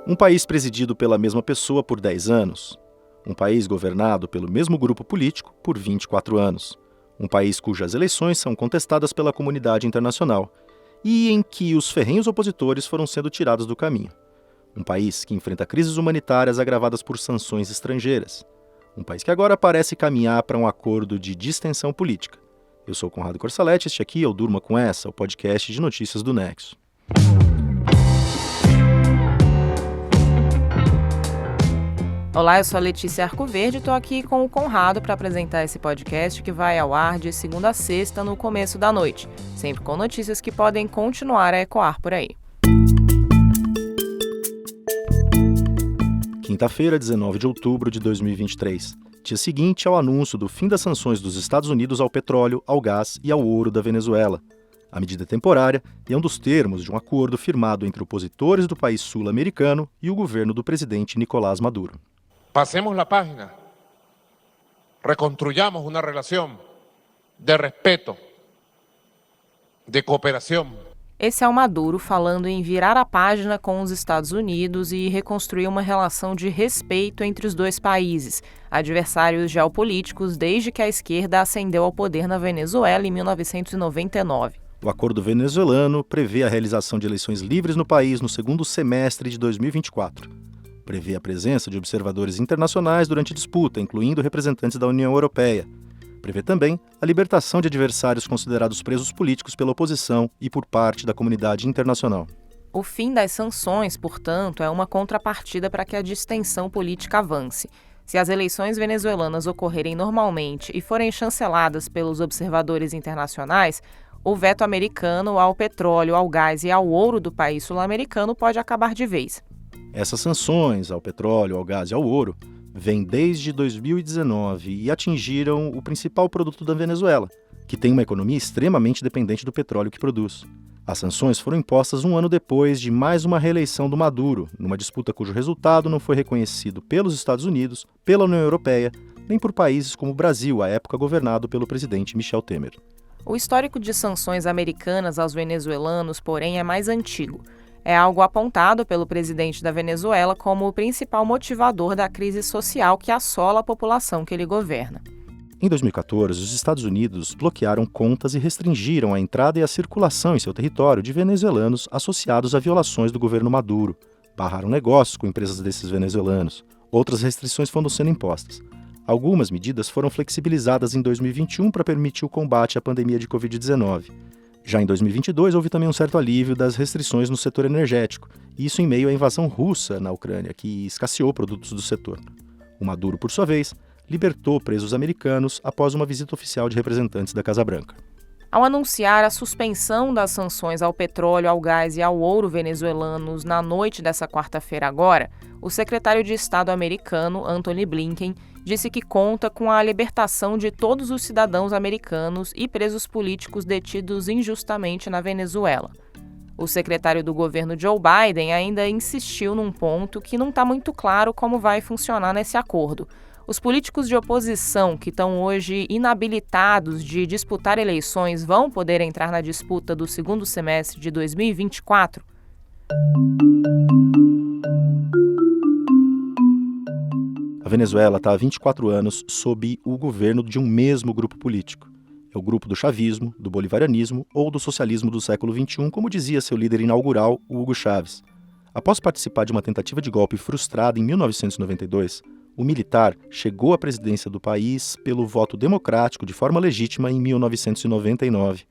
Um país presidido pela mesma pessoa por 10 anos. Um país governado pelo mesmo grupo político por 24 anos. Um país cujas eleições são contestadas pela comunidade internacional e em que os ferrenhos opositores foram sendo tirados do caminho. Um país que enfrenta crises humanitárias agravadas por sanções estrangeiras. Um país que agora parece caminhar para um acordo de distensão política. Eu sou Conrado Corsaletti, este aqui é o Durma com Essa, o podcast de notícias do Nexo. Olá, eu sou a Letícia Arcoverde e estou aqui com o Conrado para apresentar esse podcast que vai ao ar de segunda a sexta no começo da noite, sempre com notícias que podem continuar a ecoar por aí. Quinta-feira, 19 de outubro de 2023, dia seguinte ao anúncio do fim das sanções dos Estados Unidos ao petróleo, ao gás e ao ouro da Venezuela. A medida é temporária e é um dos termos de um acordo firmado entre opositores do país sul-americano e o governo do presidente Nicolás Maduro. Pasemos la página, reconstruyamos una relación de respeto, de cooperación. Esse é o Maduro falando em virar a página com os Estados Unidos e reconstruir uma relação de respeito entre os dois países, adversários geopolíticos desde que a esquerda ascendeu ao poder na Venezuela em 1999. O acordo venezuelano prevê a realização de eleições livres no país no segundo semestre de 2024. Prevê a presença de observadores internacionais durante a disputa, incluindo representantes da União Europeia. Prevê também a libertação de adversários considerados presos políticos pela oposição e por parte da comunidade internacional. O fim das sanções, portanto, é uma contrapartida para que a distensão política avance. Se as eleições venezuelanas ocorrerem normalmente e forem chanceladas pelos observadores internacionais, o veto americano ao petróleo, ao gás e ao ouro do país sul-americano pode acabar de vez. Essas sanções ao petróleo, ao gás e ao ouro vêm desde 2019 e atingiram o principal produto da Venezuela, que tem uma economia extremamente dependente do petróleo que produz. As sanções foram impostas um ano depois de mais uma reeleição do Maduro, numa disputa cujo resultado não foi reconhecido pelos Estados Unidos, pela União Europeia, nem por países como o Brasil, à época governado pelo presidente Michel Temer. O histórico de sanções americanas aos venezuelanos, porém, é mais antigo. É algo apontado pelo presidente da Venezuela como o principal motivador da crise social que assola a população que ele governa. Em 2014, os Estados Unidos bloquearam contas e restringiram a entrada e a circulação em seu território de venezuelanos associados a violações do governo Maduro. Barraram negócios com empresas desses venezuelanos. Outras restrições foram sendo impostas. Algumas medidas foram flexibilizadas em 2021 para permitir o combate à pandemia de Covid-19. Já em 2022, houve também um certo alívio das restrições no setor energético, isso em meio à invasão russa na Ucrânia, que escasseou produtos do setor. O Maduro, por sua vez, libertou presos americanos após uma visita oficial de representantes da Casa Branca. Ao anunciar a suspensão das sanções ao petróleo, ao gás e ao ouro venezuelanos na noite dessa quarta-feira agora, o secretário de Estado americano, Antony Blinken, disse que conta com a libertação de todos os cidadãos americanos e presos políticos detidos injustamente na Venezuela. O secretário do governo Joe Biden ainda insistiu num ponto que não está muito claro como vai funcionar nesse acordo. Os políticos de oposição que estão hoje inabilitados de disputar eleições vão poder entrar na disputa do segundo semestre de 2024? A Venezuela está há 24 anos sob o governo de um mesmo grupo político. É o grupo do chavismo, do bolivarianismo ou do socialismo do século XXI, como dizia seu líder inaugural, Hugo Chávez. Após participar de uma tentativa de golpe frustrada em 1992, o militar chegou à presidência do país pelo voto democrático de forma legítima em 1999.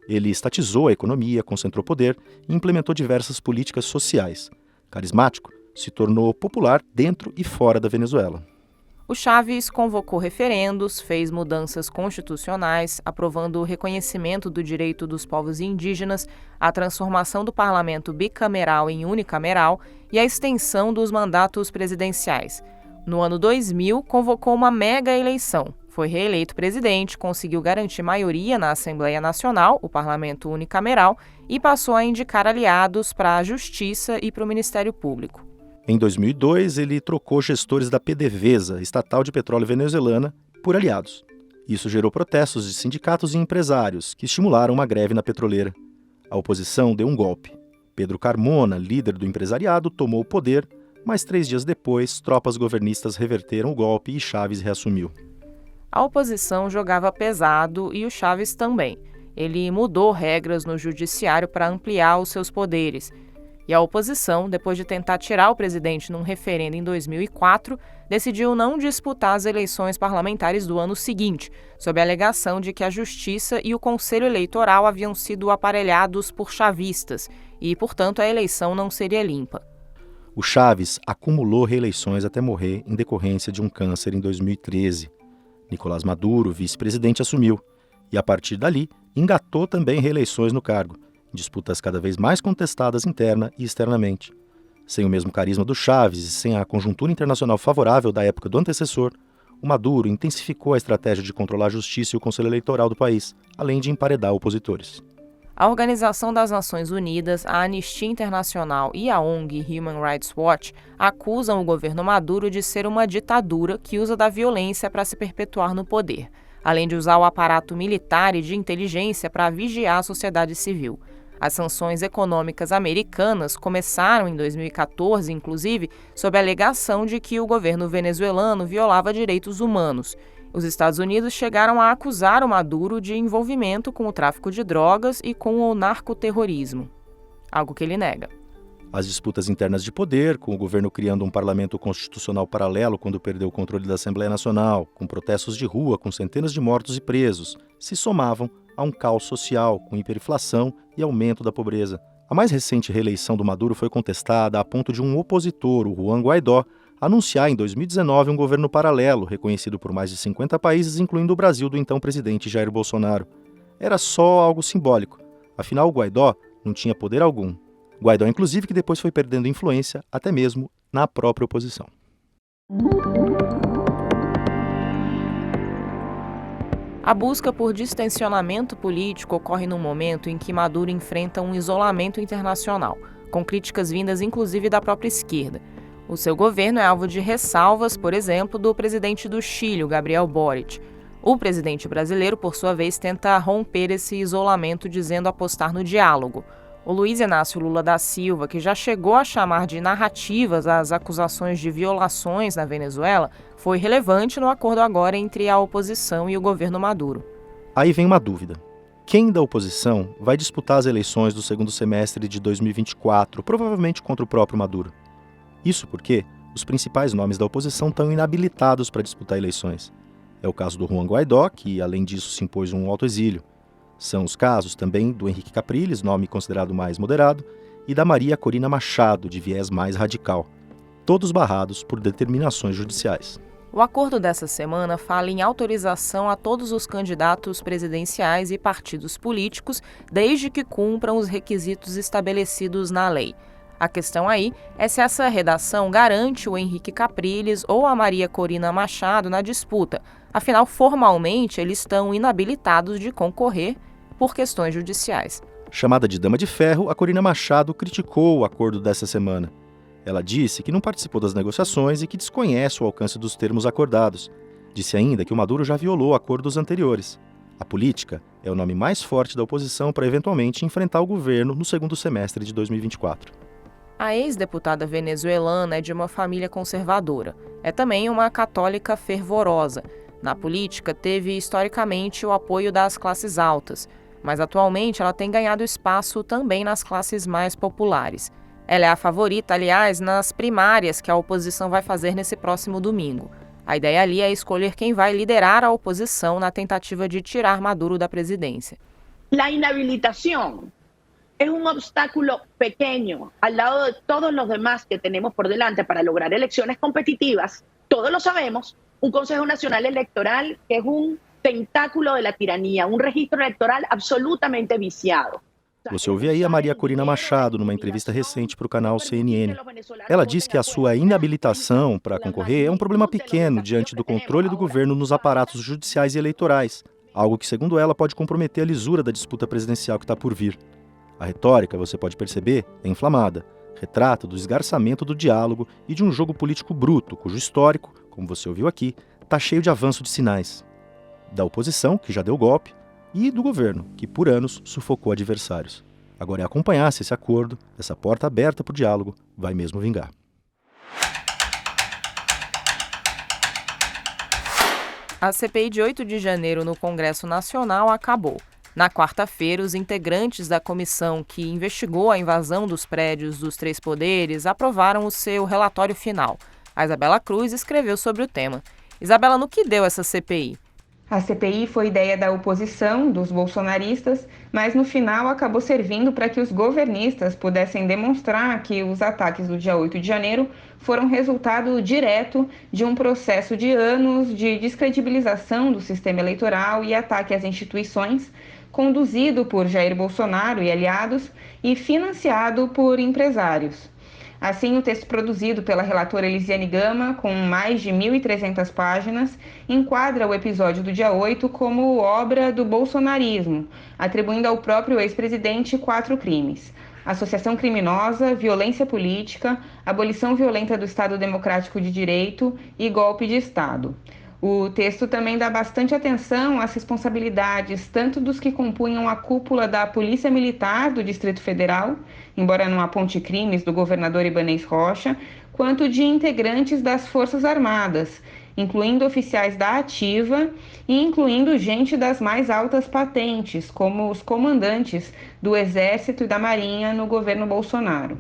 Ele estatizou a economia, concentrou poder e implementou diversas políticas sociais. Carismático, se tornou popular dentro e fora da Venezuela. O Chávez convocou referendos, fez mudanças constitucionais, aprovando o reconhecimento do direito dos povos indígenas, a transformação do parlamento bicameral em unicameral e a extensão dos mandatos presidenciais. No ano 2000, convocou uma mega eleição. Foi reeleito presidente, conseguiu garantir maioria na Assembleia Nacional, o parlamento unicameral, e passou a indicar aliados para a Justiça e para o Ministério Público. Em 2002, ele trocou gestores da PDVSA, estatal de petróleo venezuelana, por aliados. Isso gerou protestos de sindicatos e empresários, que estimularam uma greve na petroleira. A oposição deu um golpe. Pedro Carmona, líder do empresariado, tomou o poder, Mas 3 dias depois, tropas governistas reverteram o golpe e Chávez reassumiu. A oposição jogava pesado e o Chávez também. Ele mudou regras no judiciário para ampliar os seus poderes. E a oposição, depois de tentar tirar o presidente num referendo em 2004, decidiu não disputar as eleições parlamentares do ano seguinte, sob a alegação de que a Justiça e o Conselho Eleitoral haviam sido aparelhados por chavistas e, portanto, a eleição não seria limpa. O Chávez acumulou reeleições até morrer em decorrência de um câncer em 2013. Nicolás Maduro, vice-presidente, assumiu e, a partir dali, engatou também reeleições no cargo, em disputas cada vez mais contestadas interna e externamente. Sem o mesmo carisma do Chávez e sem a conjuntura internacional favorável da época do antecessor, o Maduro intensificou a estratégia de controlar a justiça e o Conselho Eleitoral do país, além de emparedar opositores. A Organização das Nações Unidas, a Anistia Internacional e a ONG Human Rights Watch acusam o governo Maduro de ser uma ditadura que usa da violência para se perpetuar no poder, além de usar o aparato militar e de inteligência para vigiar a sociedade civil. As sanções econômicas americanas começaram em 2014, inclusive, sob a alegação de que o governo venezuelano violava direitos humanos. Os Estados Unidos chegaram a acusar o Maduro de envolvimento com o tráfico de drogas e com o narcoterrorismo, algo que ele nega. As disputas internas de poder, com o governo criando um parlamento constitucional paralelo quando perdeu o controle da Assembleia Nacional, com protestos de rua com centenas de mortos e presos, se somavam a um caos social, com hiperinflação e aumento da pobreza. A mais recente reeleição do Maduro foi contestada a ponto de um opositor, o Juan Guaidó, anunciar em 2019 um governo paralelo, reconhecido por mais de 50 países, incluindo o Brasil do então presidente Jair Bolsonaro. Era só algo simbólico, afinal o Guaidó não tinha poder algum. Guaidó, inclusive, que depois foi perdendo influência, até mesmo na própria oposição. A busca por distensionamento político ocorre num momento em que Maduro enfrenta um isolamento internacional, com críticas vindas inclusive da própria esquerda. O seu governo é alvo de ressalvas, por exemplo, do presidente do Chile, Gabriel Boric. O presidente brasileiro, por sua vez, tenta romper esse isolamento dizendo apostar no diálogo. O Luiz Inácio Lula da Silva, que já chegou a chamar de narrativas as acusações de violações na Venezuela, foi relevante no acordo agora entre a oposição e o governo Maduro. Aí vem uma dúvida. Quem da oposição vai disputar as eleições do segundo semestre de 2024, provavelmente contra o próprio Maduro? Isso porque os principais nomes da oposição estão inabilitados para disputar eleições. É o caso do Juan Guaidó, que além disso se impôs um autoexílio. São os casos também do Henrique Capriles, nome considerado mais moderado, e da Maria Corina Machado, de viés mais radical, todos barrados por determinações judiciais. O acordo dessa semana fala em autorização a todos os candidatos presidenciais e partidos políticos, desde que cumpram os requisitos estabelecidos na lei. A questão aí é se essa redação garante o Henrique Capriles ou a Maria Corina Machado na disputa. Afinal, formalmente, eles estão inabilitados de concorrer por questões judiciais. Chamada de Dama de Ferro, a Corina Machado criticou o acordo dessa semana. Ela disse que não participou das negociações e que desconhece o alcance dos termos acordados. Disse ainda que o Maduro já violou acordos anteriores. A política é o nome mais forte da oposição para eventualmente enfrentar o governo no segundo semestre de 2024. A ex-deputada venezuelana é de uma família conservadora. É também uma católica fervorosa. Na política, teve historicamente o apoio das classes altas, mas atualmente ela tem ganhado espaço também nas classes mais populares. Ela é a favorita, aliás, nas primárias que a oposição vai fazer nesse próximo domingo. A ideia ali é escolher quem vai liderar a oposição na tentativa de tirar Maduro da presidência. A inhabilitação é um obstáculo pequeno ao lado de todos os demais que temos por delante para lograr eleições competitivas. Todos lo sabemos, um Conselho Nacional Eleitoral que é um tentáculo da tirania, um registro eleitoral absolutamente viciado. Você ouviu aí a Maria Corina Machado numa entrevista recente para o canal CNN. Ela diz que a sua inabilitação para concorrer é um problema pequeno diante do controle do governo nos aparatos judiciais e eleitorais, algo que, segundo ela, pode comprometer a lisura da disputa presidencial que está por vir. A retórica, você pode perceber, é inflamada. Retrata do esgarçamento do diálogo e de um jogo político bruto, cujo histórico, como você ouviu aqui, está cheio de avanço de sinais. Da oposição, que já deu golpe, e do governo, que por anos sufocou adversários. Agora é acompanhar se esse acordo, essa porta aberta para o diálogo, vai mesmo vingar. A CPI de 8 de janeiro no Congresso Nacional acabou. Na quarta-feira, os integrantes da comissão que investigou a invasão dos prédios dos três poderes aprovaram o seu relatório final. A Isabela Cruz escreveu sobre o tema. Isabela, no que deu essa CPI? A CPI foi ideia da oposição, dos bolsonaristas, mas no final acabou servindo para que os governistas pudessem demonstrar que os ataques do dia 8 de janeiro foram resultado direto de um processo de anos de descredibilização do sistema eleitoral e ataque às instituições, conduzido por Jair Bolsonaro e aliados e financiado por empresários. Assim, o texto produzido pela relatora Elisiane Gama, com mais de 1.300 páginas, enquadra o episódio do dia 8 como obra do bolsonarismo, atribuindo ao próprio ex-presidente 4 crimes: associação criminosa, violência política, abolição violenta do Estado Democrático de Direito e golpe de Estado. O texto também dá bastante atenção às responsabilidades tanto dos que compunham a cúpula da Polícia Militar do Distrito Federal, embora não aponte crimes do governador Ibanez Rocha, quanto de integrantes das Forças Armadas, incluindo oficiais da ativa e incluindo gente das mais altas patentes, como os comandantes do Exército e da Marinha no governo Bolsonaro.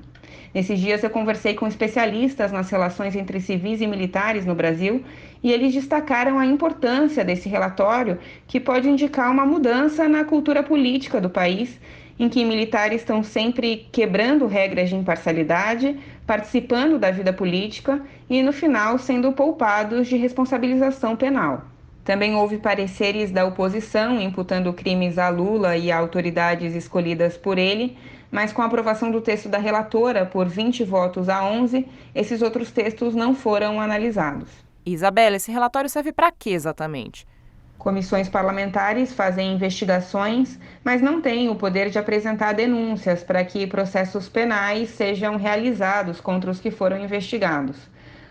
Nesses dias eu conversei com especialistas nas relações entre civis e militares no Brasil e eles destacaram a importância desse relatório, que pode indicar uma mudança na cultura política do país, em que militares estão sempre quebrando regras de imparcialidade, participando da vida política e, no final, sendo poupados de responsabilização penal. Também houve pareceres da oposição imputando crimes a Lula e a autoridades escolhidas por ele, mas com a aprovação do texto da relatora por 20 votos a 11, esses outros textos não foram analisados. Isabela, esse relatório serve para quê exatamente? Comissões parlamentares fazem investigações, mas não têm o poder de apresentar denúncias para que processos penais sejam realizados contra os que foram investigados.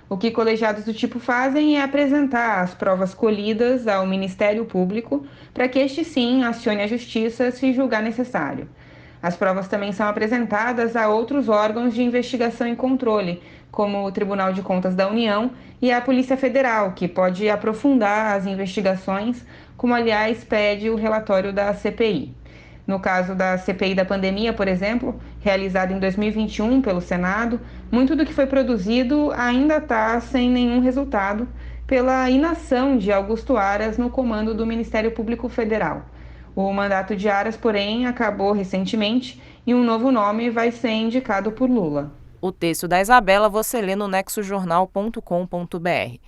O que colegiados do tipo fazem é apresentar as provas colhidas ao Ministério Público para que este sim acione a justiça se julgar necessário. As provas também são apresentadas a outros órgãos de investigação e controle, como o Tribunal de Contas da União e a Polícia Federal, que pode aprofundar as investigações, como aliás pede o relatório da CPI. No caso da CPI da pandemia, por exemplo, realizada em 2021 pelo Senado, muito do que foi produzido ainda está sem nenhum resultado pela inação de Augusto Aras no comando do Ministério Público Federal. O mandato de Aras, porém, acabou recentemente e um novo nome vai ser indicado por Lula. O texto da Isabela você lê no nexojornal.com.br.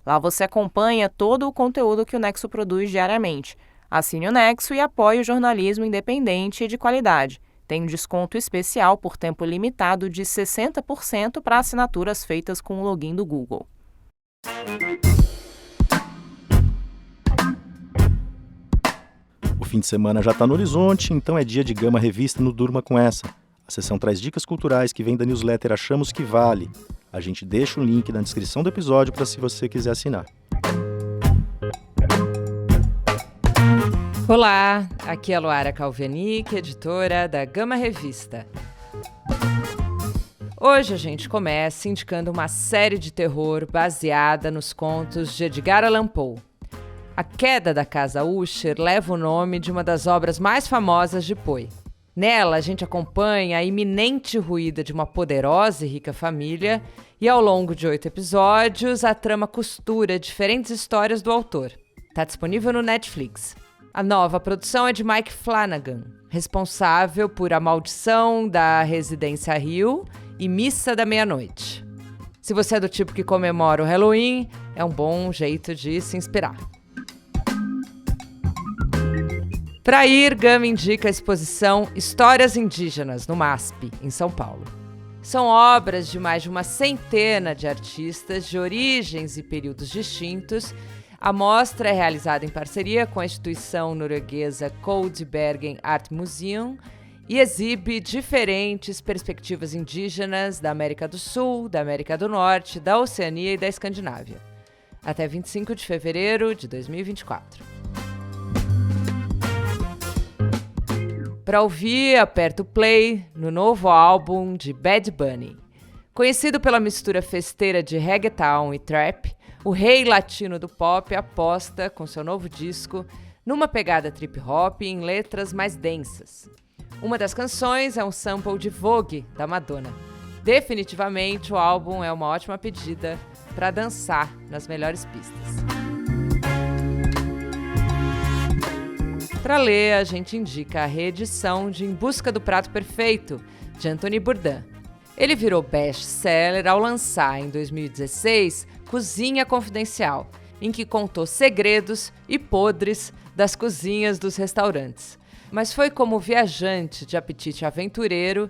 Lá você acompanha todo o conteúdo que o Nexo produz diariamente. Assine o Nexo e apoie o jornalismo independente e de qualidade. Tem um desconto especial por tempo limitado de 60% para assinaturas feitas com o login do Google. O fim de semana já está no horizonte, então é dia de Gama Revista no Durma Com Essa. A sessão traz dicas culturais que vem da newsletter Achamos Que Vale. A gente deixa o link na descrição do episódio para se você quiser assinar. Olá, aqui é a Luara Calvenic, editora da Gama Revista. Hoje a gente começa indicando uma série de terror baseada nos contos de Edgar Allan Poe. A Queda da Casa Usher leva o nome de uma das obras mais famosas de Poe. Nela, a gente acompanha a iminente ruína de uma poderosa e rica família e, ao longo de 8 episódios, a trama costura diferentes histórias do autor. Está disponível no Netflix. A nova produção é de Mike Flanagan, responsável por A Maldição da Residência Hill e Missa da Meia-Noite. Se você é do tipo que comemora o Halloween, é um bom jeito de se inspirar. Para ir, Gama indica a exposição Histórias Indígenas, no MASP, em São Paulo. São obras de mais de uma centena de artistas de origens e períodos distintos. A mostra é realizada em parceria com a instituição norueguesa Cold Bergen Art Museum e exibe diferentes perspectivas indígenas da América do Sul, da América do Norte, da Oceania e da Escandinávia. Até 25 de fevereiro de 2024. Para ouvir, aperta o play no novo álbum de Bad Bunny. Conhecido pela mistura festeira de reggaeton e trap, o rei latino do pop aposta, com seu novo disco, numa pegada trip-hop e em letras mais densas. Uma das canções é um sample de Vogue, da Madonna. Definitivamente, o álbum é uma ótima pedida para dançar nas melhores pistas. Para ler, a gente indica a reedição de Em Busca do Prato Perfeito, de Anthony Bourdain. Ele virou best-seller ao lançar, em 2016, Cozinha Confidencial, em que contou segredos e podres das cozinhas dos restaurantes. Mas foi como viajante de apetite aventureiro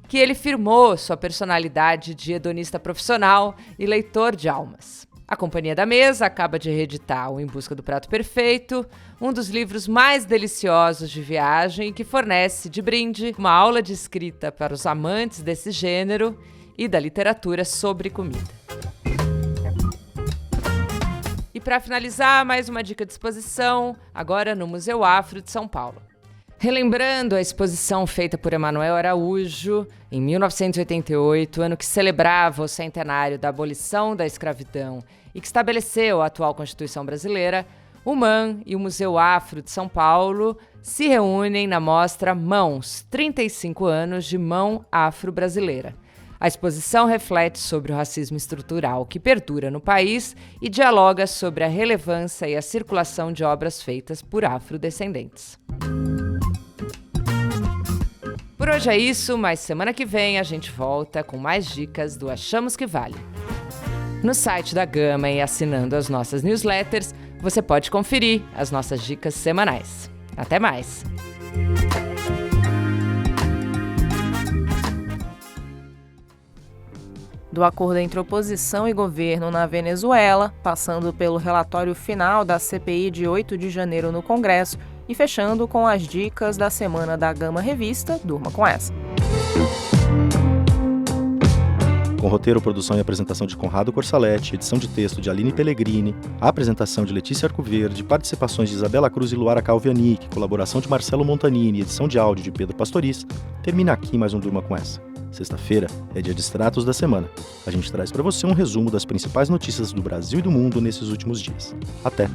que ele firmou sua personalidade de hedonista profissional e leitor de almas. A Companhia da Mesa acaba de reeditar o Em Busca do Prato Perfeito, um dos livros mais deliciosos de viagem e que fornece de brinde uma aula de escrita para os amantes desse gênero e da literatura sobre comida. E para finalizar, mais uma dica de exposição, agora no Museu Afro de São Paulo. Relembrando a exposição feita por Emanuel Araújo, em 1988, ano que celebrava o centenário da abolição da escravidão e que estabeleceu a atual Constituição brasileira, o MAM e o Museu Afro de São Paulo se reúnem na mostra Mãos, 35 anos de mão afro-brasileira. A exposição reflete sobre o racismo estrutural que perdura no país e dialoga sobre a relevância e a circulação de obras feitas por afrodescendentes. Por hoje é isso, mas semana que vem a gente volta com mais dicas do Achamos que Vale. No site da Gama e assinando as nossas newsletters, você pode conferir as nossas dicas semanais. Até mais! Do acordo entre oposição e governo na Venezuela, passando pelo relatório final da CPI de 8 de janeiro no Congresso e fechando com as dicas da semana da Gama Revista, durma com essa. Com roteiro, produção e apresentação de Conrado Corsaletti, edição de texto de Aline Pellegrini, apresentação de Letícia Arcoverde, participações de Isabela Cruz e Luara Calvianic, colaboração de Marcelo Montanini, edição de áudio de Pedro Pastoriz, termina aqui mais um Durma com essa. Sexta-feira é dia de extratos da semana. A gente traz para você um resumo das principais notícias do Brasil e do mundo nesses últimos dias. Até!